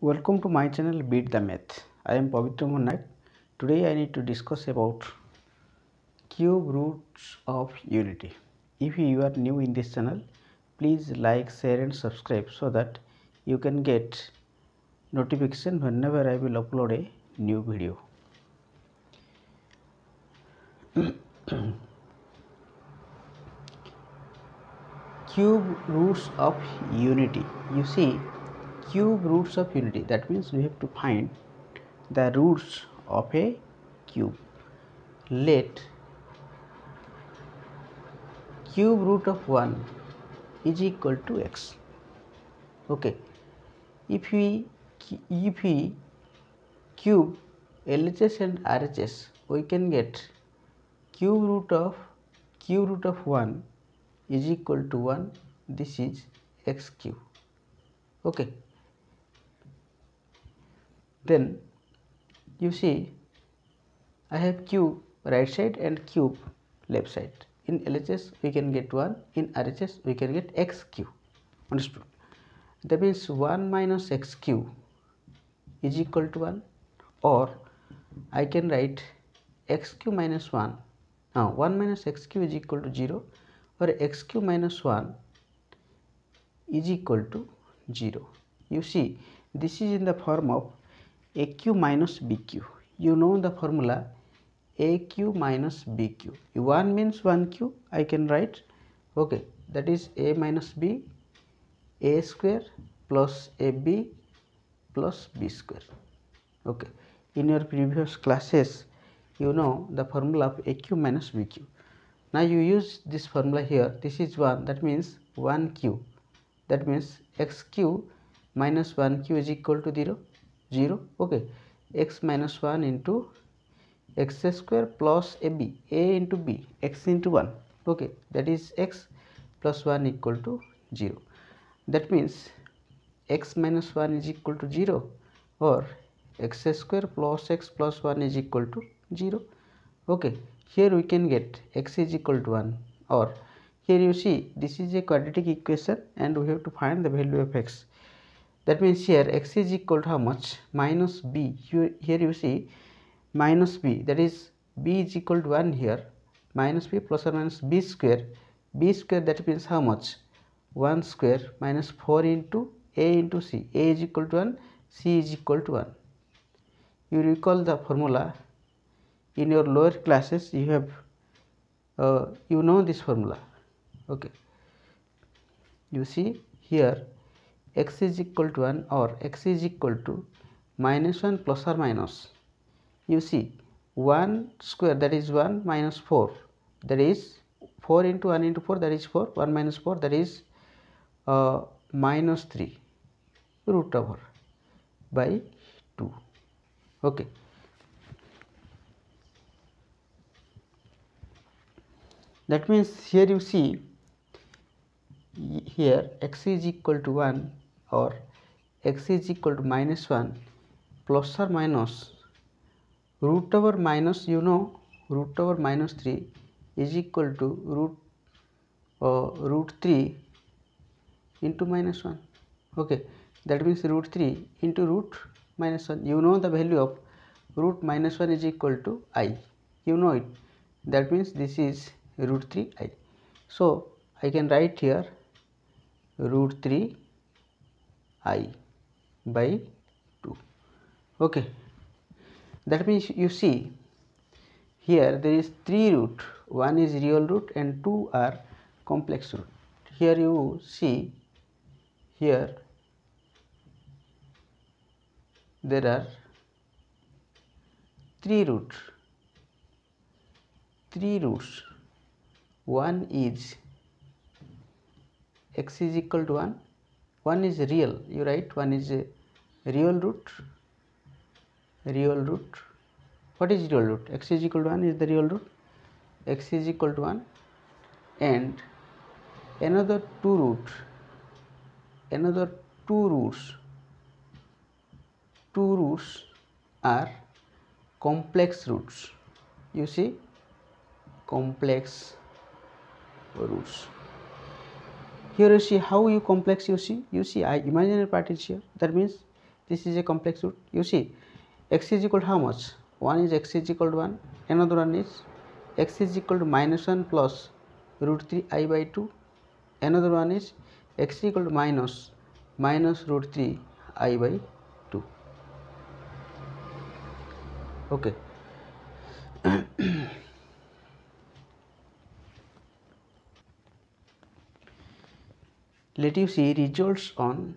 Welcome to my channel Beat the Math. I am Pavitra Monak. Today I need to discuss about cube roots of unity. If you are new in this channel, please like, share and subscribe so that you can get notification whenever I will upload a new video. Cube roots of unity. You see, cube roots of unity, that means we have to find the roots of a cube. Let cube root of 1 is equal to x. Okay, if we cube LHS and RHS, we can get cube root of 1 is equal to 1. This is x cube. Okay, then you see I have cube right side and cube left side. In LHS we can get 1, in RHS we can get x cube. Understood? That means 1 minus x cube is equal to 1, or I can write x cube minus 1. Now 1 minus x cube is equal to 0, or x cube minus 1 is equal to 0. You see, this is in the form of a cube minus b cube. You know the formula a cube minus b cube. 1 means 1 cube, I can write, okay, that is a minus b, a square plus ab plus b square. Okay, in your previous classes you know the formula of a cube minus b cube. Now you use this formula here. This is 1, that means 1 cube, that means x cube minus 1 cube is equal to 0. Okay, x minus 1 into x square plus ab, a into b, x into 1. Okay, that is x plus 1 equal to 0. That means x minus 1 is equal to 0, or x square plus x plus 1 is equal to 0. Okay, here we can get x is equal to 1, or here you see this is a quadratic equation and we have to find the value of x. That means here x is equal to how much? Minus b. Here you see minus b, that is b is equal to 1 here, minus b plus or minus b square, that means how much? 1 square minus 4 into a into c, a is equal to 1, c is equal to 1. You recall the formula in your lower classes, you have you know this formula. Okay, you see here x is equal to 1, or x is equal to minus 1 plus or minus, you see 1 square, that is 1 minus 4, that is 4 into 1 into 4, that is 4, 1 minus 4, that is minus 3 root over by 2. Okay, that means here you see here x is equal to 1 or x is equal to minus 1 plus or minus root over minus, you know, root over minus 3 is equal to root 3 into minus 1. Okay, that means root 3 into root minus 1. You know the value of root minus 1 is equal to I. You know it. That means this is root 3i. So I can write here root 3i by 2. Okay, that means you see here there is 3 root, 1 is real root and 2 are complex root. Here you see here there are 3 roots. 3 roots. One is x is equal to 1. One is real. You write one is a real root. Real root. What is real root? X is equal to 1 is the real root. X is equal to 1, and another 2 root. Another 2 roots. 2 roots are complex roots. You see, complex roots. Here you see how you complex, you see I imaginary part is here, that means this is a complex root. You see, x is equal to how much? One is x is equal to 1, another one is x is equal to minus 1 plus root 3 I by 2, another one is x is equal to minus root 3 I by 2. Okay. Let you see results on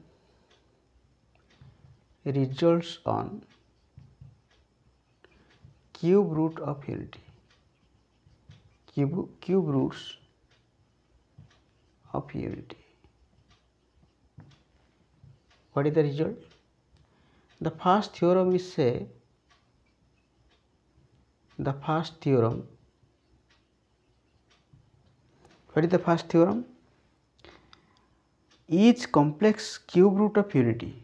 cube root of unity. Cube roots of unity. What is the result? The first theorem is say, the first theorem, what is the first theorem? Each complex cube root of unity,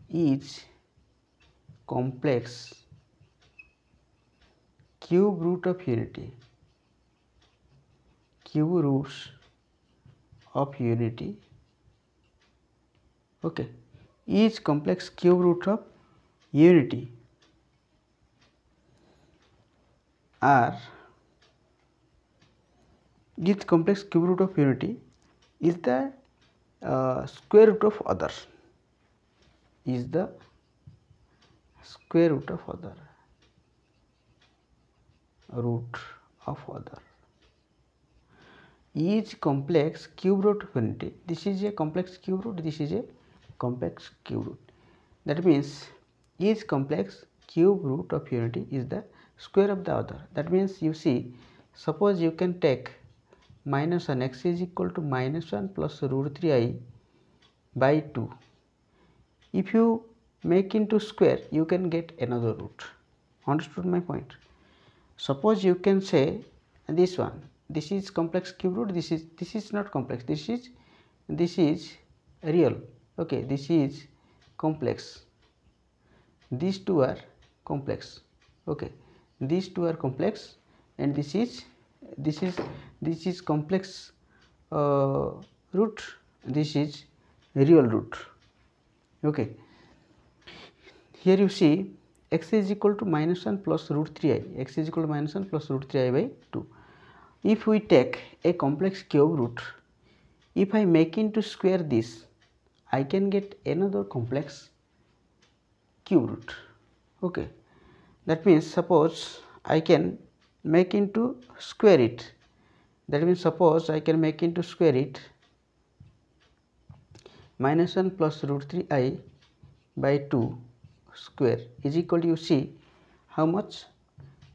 each complex cube root of unity, cube roots of unity, okay, each complex cube root of unity are, each complex cube root of unity is the square root of other, is the square root of other, root of other. Each complex cube root of unity, this is a complex cube root, this is a complex cube root. That means each complex cube root of unity is the square of the other. That means you see, suppose you can take minus 1, x is equal to minus 1 plus root 3I by 2. If you make into square, you can get another root. Understood my point? Suppose you can say this one, this is complex cube root, this is not complex, this is real, okay, this is complex, these two are complex, okay, these two are complex, and this is complex root, this is real root, okay. Here you see x is equal to minus 1 plus root 3I, x is equal to minus 1 plus root 3I by 2. If we take a complex cube root, if I make into square this, I can get another complex cube root, okay. That means suppose I can make into square it, that means suppose I can make into square it minus 1 plus root 3I by 2 square is equal to, you see how much,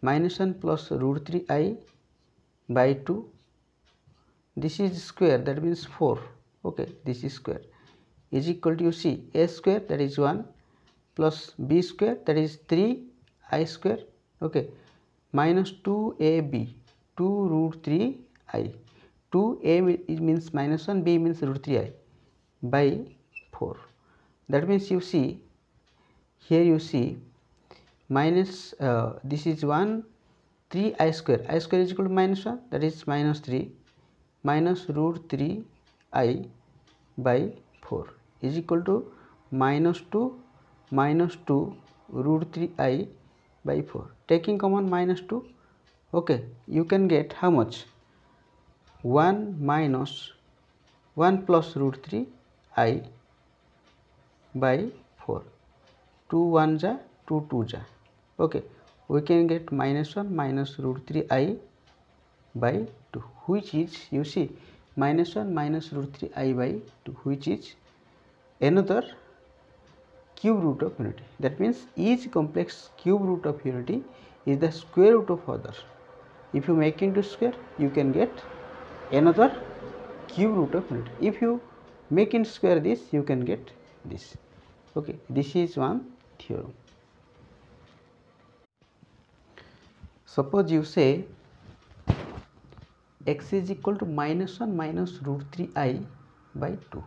minus 1 plus root 3I by 2, this is square, that means 4, okay, this is square, is equal to, you see, a square, that is 1, plus b square, that is 3I square, okay, minus 2ab, 2 root 3I, 2a means minus 1, b means root 3I by 4. That means you see, here you see minus this is 1, 3I square, I square is equal to minus 1, that is minus 3, minus root 3I by 4 is equal to minus 2 root 3I by 4. Taking common minus 2, okay, you can get how much, 1 minus 1 plus root 3I by 4, 2 1 ja, 2 2 ja, okay, we can get minus 1 minus root 3I by 2, which is, you see, minus 1 minus root 3I by 2, which is another cube root of unity. That means each complex cube root of unity is the square root of other. If you make into square, you can get another cube root of unity. If you make into square this, you can get this, okay. This is one theorem. Suppose you say x is equal to minus 1 minus root 3I by 2.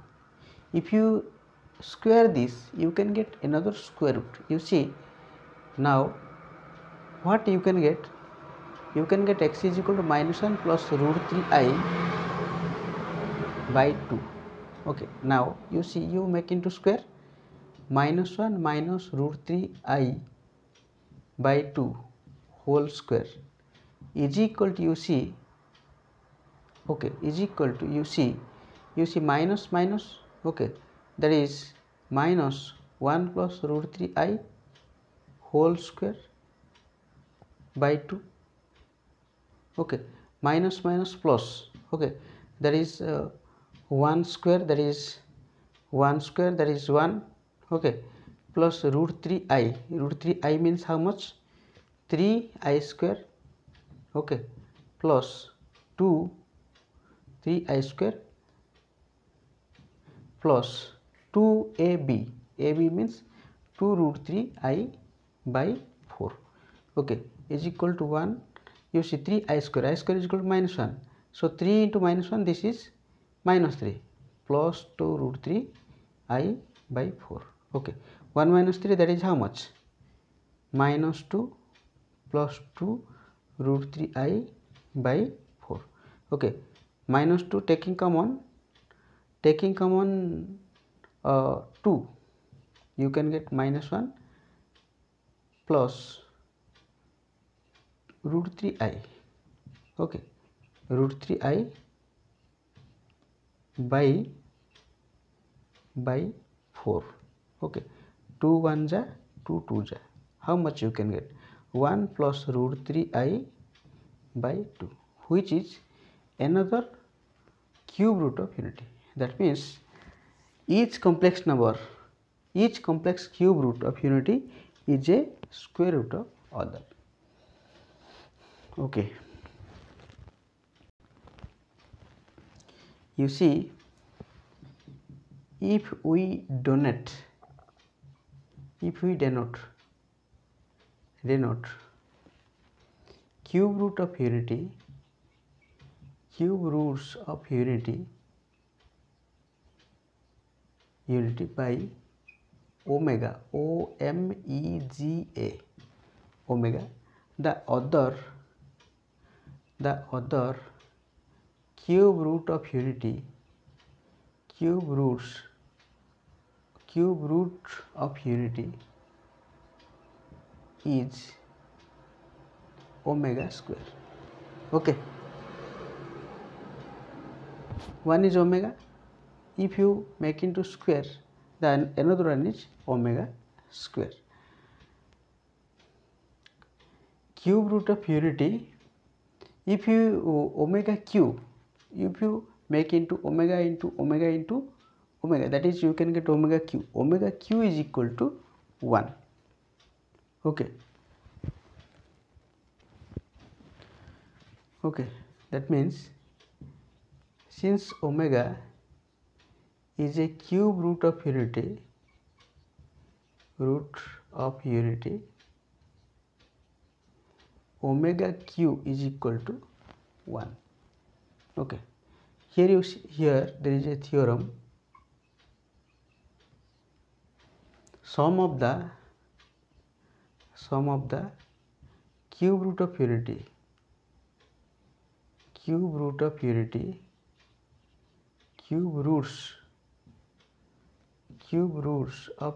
If you square this, you can get another square root. You see, now what you can get? You can get x is equal to minus 1 plus root 3I by 2. Okay, now you see, you make into square, minus 1 minus root 3 I by 2 whole square is equal to, you see, okay, is equal to, you see minus minus, okay, that is minus 1 plus root 3I whole square by 2, okay, minus minus plus, okay, that is 1 square, that is 1 square, that is 1, okay, plus root 3I, root 3I means how much, 3I square, okay, plus 2 3I square plus 2AB, AB means 2 root 3I by 4, okay, is equal to 1. You see 3I square, I square is equal to minus 1, so 3 into minus 1, this is minus 3 plus 2 root 3I by 4, okay, 1 minus 3, that is how much, minus 2 plus 2 root 3I by 4, okay, minus 2 taking common 2, you can get minus 1 plus root 3I, okay, root 3I by 4, okay, 2 1 ja 2 2 ja, how much you can get, 1 plus root 3I by 2, which is another cube root of unity. That means each complex cube root of unity is a square root of other, okay. You see, if we denote cube root of unity, cube roots of unity by omega, OMEGA, omega, the other cube root of unity, cube root of unity is omega square, okay. One is omega, if you make into square, then another one is omega square. Cube root of unity, if you omega cube, if you make into omega into omega into omega, that is you can get omega q. Omega q is equal to 1, okay, okay, that means since omega is a cube root of unity, omega q is equal to 1, okay. Here you see, here there is a theorem, sum of the cube root of unity, cube roots of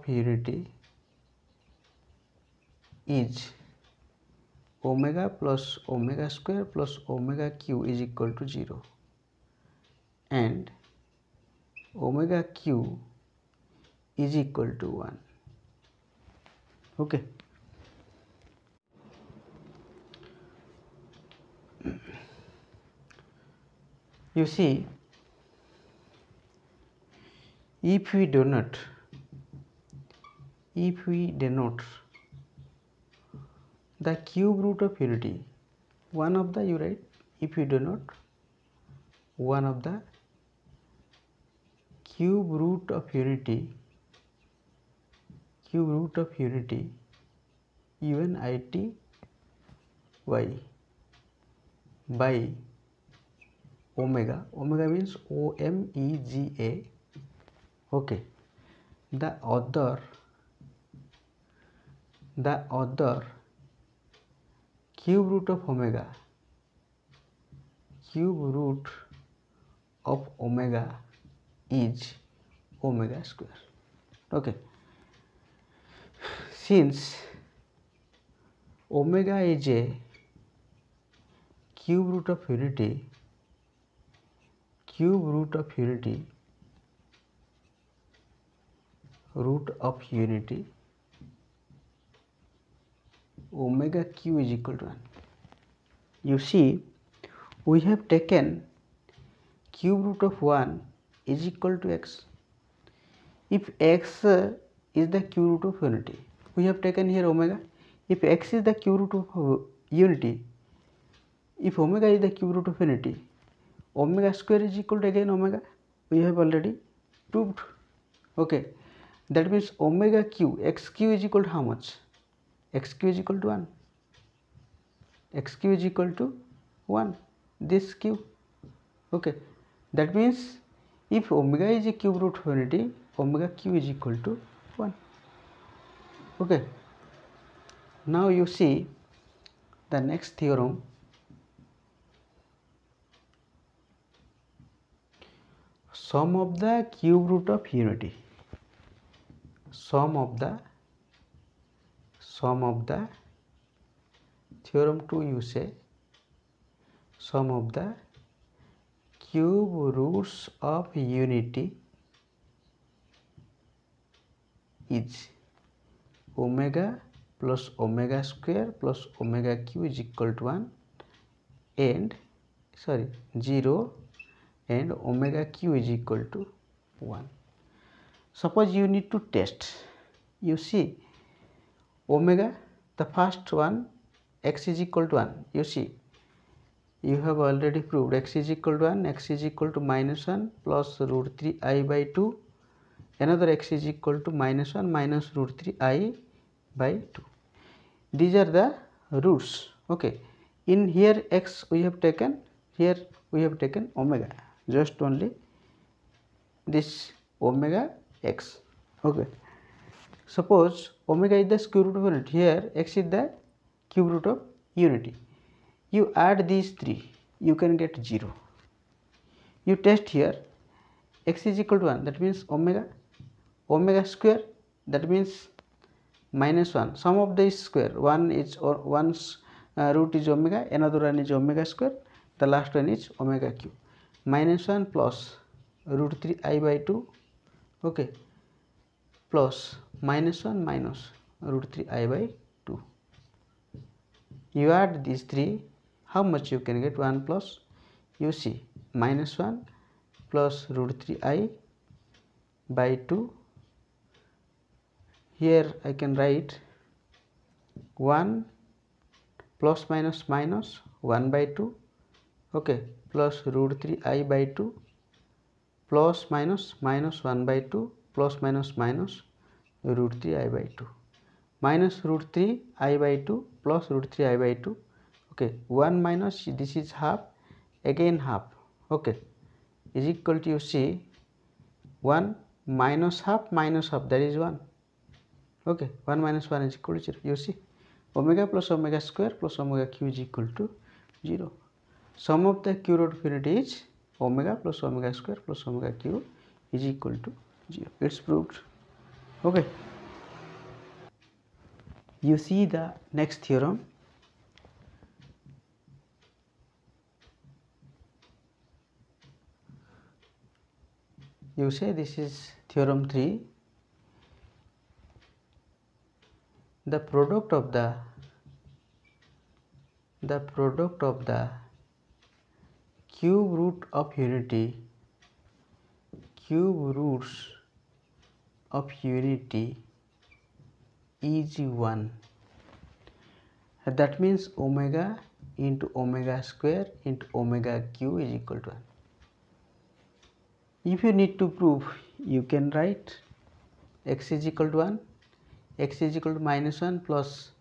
unity is omega plus omega square plus omega q is equal to 0, and omega q is equal to 1, okay. You see, if we denote the cube root of unity, one of the, you write, if you denote one of the cube root of unity unity y by omega, omega means OMEGA, okay, the other cube root of omega, is omega square, okay. since omega is a cube root of unity, omega q is equal to 1. You see, we have taken cube root of 1 is equal to x. If x is the cube root of unity, we have taken here omega. If x is the cube root of unity, if omega is the cube root of unity, omega square is equal to again omega. We have already proved. Okay, that means omega q, x q is equal to how much? X q is equal to 1. X q is equal to 1. This q. Okay, that means if omega is a cube root of unity, omega q is equal to 1. Okay, now you see the next theorem. Sum of the cube root of unity. Sum of the theorem 2, you say sum of the cube roots of unity is omega plus omega square plus omega q is equal to 1 and 0 and omega q is equal to 1. Suppose you need to test. You see omega, the first one, x is equal to 1. You see, you have already proved x is equal to 1, x is equal to minus 1 plus root 3 I by 2. Another x is equal to minus 1 minus root 3 I by 2. These are the roots. Okay, in here x we have taken, here we have taken omega, just only this omega x. Okay, suppose omega is the square root of unity, here x is the cube root of unity. You add these three, you can get 0. You test here, x is equal to 1, that means omega square, that means minus 1. Sum of the square, one is or one's root is omega, another one is omega square, the last one is omega cube. Minus 1 plus root 3 I by 2, okay, plus minus 1 minus root 3 I by 2. You add these three, how much you can get? 1 plus, you see, minus 1 plus root 3 I by 2. Here I can write 1 plus minus minus 1 by 2, okay, plus root 3 I by 2 plus minus minus 1 by 2 plus minus minus root 3 I by 2 minus root 3 I by 2 plus root 3 I by 2. Okay, 1 minus, this is half, again half, okay, is equal to, you see, 1 minus half, that is 1. Okay, 1 minus 1 is equal to 0. You see, omega plus omega square plus omega q is equal to 0. Sum of the cube root of unity is omega plus omega square plus omega q is equal to 0. It's proved. Okay, you see the next theorem. You say this is theorem 3. The product of the cube root of unity, cube roots of unity is 1. That means omega into omega square into omega q is equal to 1. If you need to prove, you can write x is equal to 1, x is equal to minus 1 plus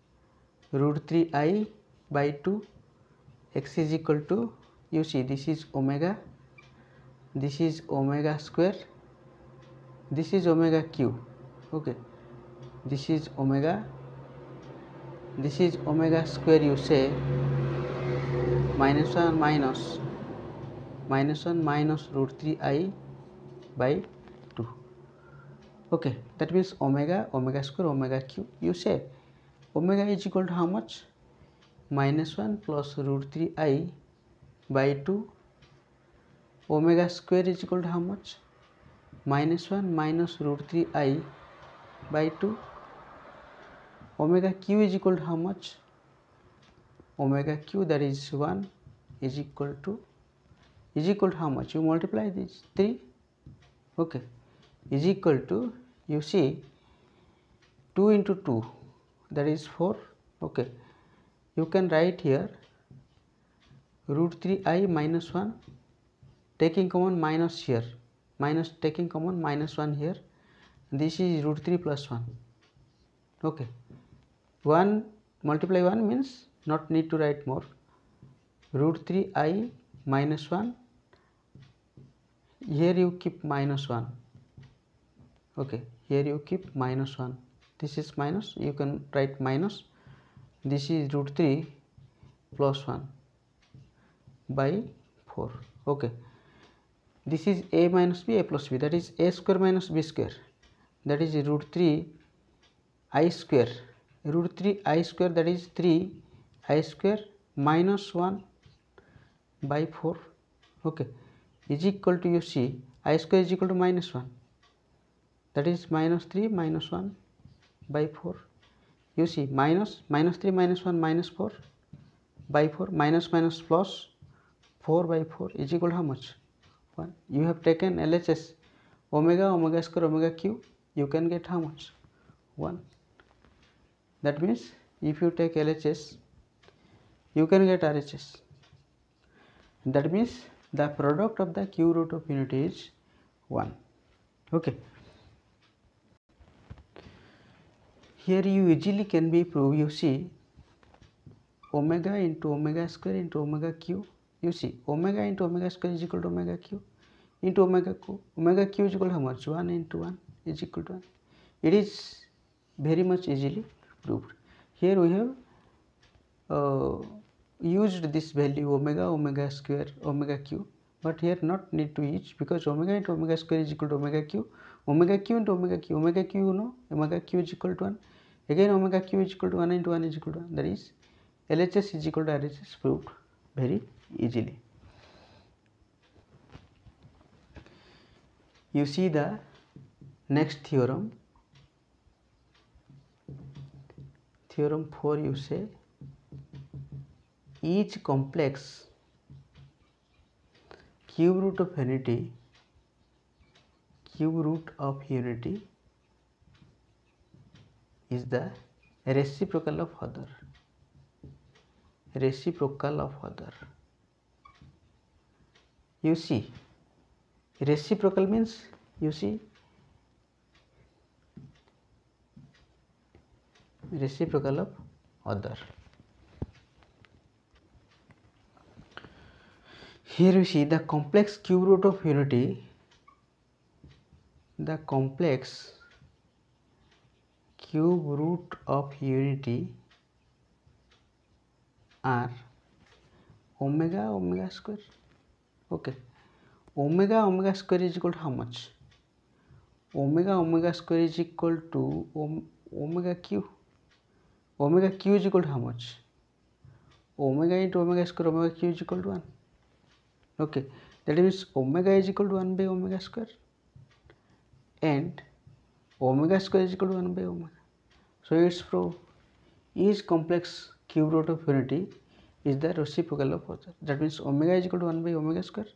root 3 I by 2, x is equal to, you see, this is omega square, this is omega q, okay, this is omega square, you say, minus 1 minus root 3 I by 2. Okay, that means omega, omega square, omega cube. You say omega is equal to how much? Minus 1 plus root 3I by 2. Omega square is equal to how much? Minus 1 minus root 3I by 2. Omega q is equal to how much? Omega q, that is 1, is equal to how much? You multiply these 3. Okay, is equal to, you see, 2 into 2, that is 4. Okay, you can write here root 3I minus 1, taking common minus here, minus taking common minus 1 here. This is root 3 plus 1. Okay, 1 multiply 1 means not need to write more. Root 3I minus 1, here you keep minus 1. Okay, here you keep minus 1. This is minus, you can write minus. This is root 3 plus 1 by 4. Okay, this is a minus b, a plus b, that is a square minus b square, that is root 3 I square. Root 3 I square, that is 3 I square minus 1 by 4. Okay, is equal to, you see, I square is equal to minus 1, that is minus 3 minus 1 by 4. You see, minus 3 minus 1 minus 4 by 4, minus minus plus 4 by 4 is equal to how much? 1. You have taken LHS, omega, omega square, omega cube, you can get how much? 1. That means if you take LHS, you can get RHS. That means the product of the cube root of unity is 1. Okay. Here you easily can be proved. You see, omega into omega square into omega cube. You see, omega into omega square is equal to omega cube into omega cube. Omega cube is equal to how much? 1 into 1 is equal to 1. It is very much easily proved. Here we have used this value omega, omega square, omega cube, but here not need to use, because omega into omega square is equal to omega cube. Omega cube into omega cube, omega cube, you know, omega cube is equal to 1. Again omega cube is equal to 1 into 1 is equal to 1. That is LHS is equal to RHS, proved very easily. You see the next theorem. Theorem 4, you say each complex cube root of unity is the reciprocal of other. Reciprocal of other. You see, reciprocal means, you see, reciprocal of other. Here you see the complex cube root of unity, the complex cube root of unity are omega, omega square. Okay, omega, omega square is equal to how much? Omega, omega square is equal to omega q. Omega q is equal to how much? Omega into omega square, omega q is equal to 1. Okay, that means omega is equal to 1 by omega square and omega square is equal to 1 by omega. So it's proved each complex cube root of unity is the reciprocal of other. That means omega is equal to 1 by omega square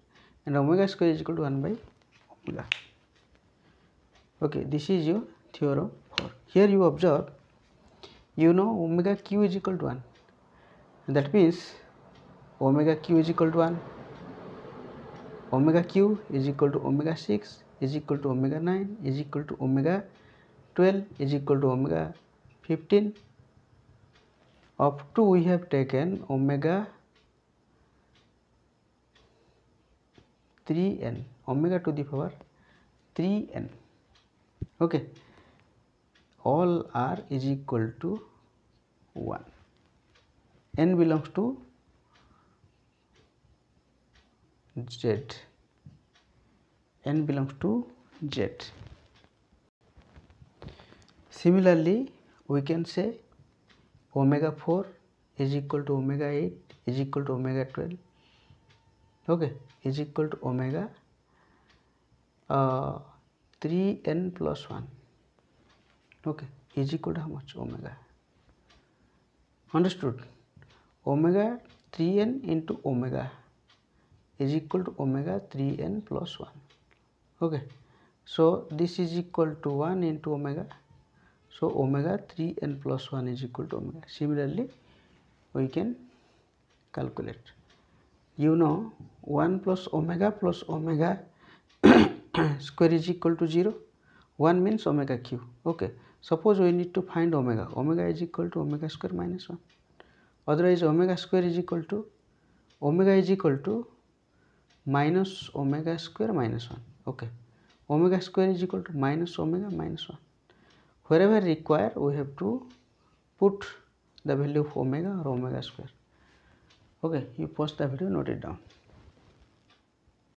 and omega square is equal to 1 by omega. Okay, this is your theorem 4. Here you observe, you know omega q is equal to 1. That means omega q is equal to 1. Omega q is equal to omega 6 is equal to omega 9 is equal to omega 12 is equal to omega 15. Up to we have taken omega 3n, omega to the power 3n. Okay, all r is equal to 1. N belongs to z. N belongs to z. Similarly, we can say omega 4 is equal to omega 8 is equal to omega 12, okay, is equal to omega 3n plus 1, okay, is equal to how much? Omega. Understood? Omega 3n into omega is equal to omega 3n plus 1, okay. So this is equal to 1 into omega, so omega 3n plus 1 is equal to omega. Similarly, we can calculate. You know 1 plus omega square is equal to 0. 1 means omega q, okay. Suppose we need to find omega. Omega is equal to omega square minus 1. Otherwise omega square is equal to minus omega square minus 1, okay. Omega square is equal to minus omega minus 1. Wherever required, we have to put the value of omega or omega square. Okay, you pause the video, note it down.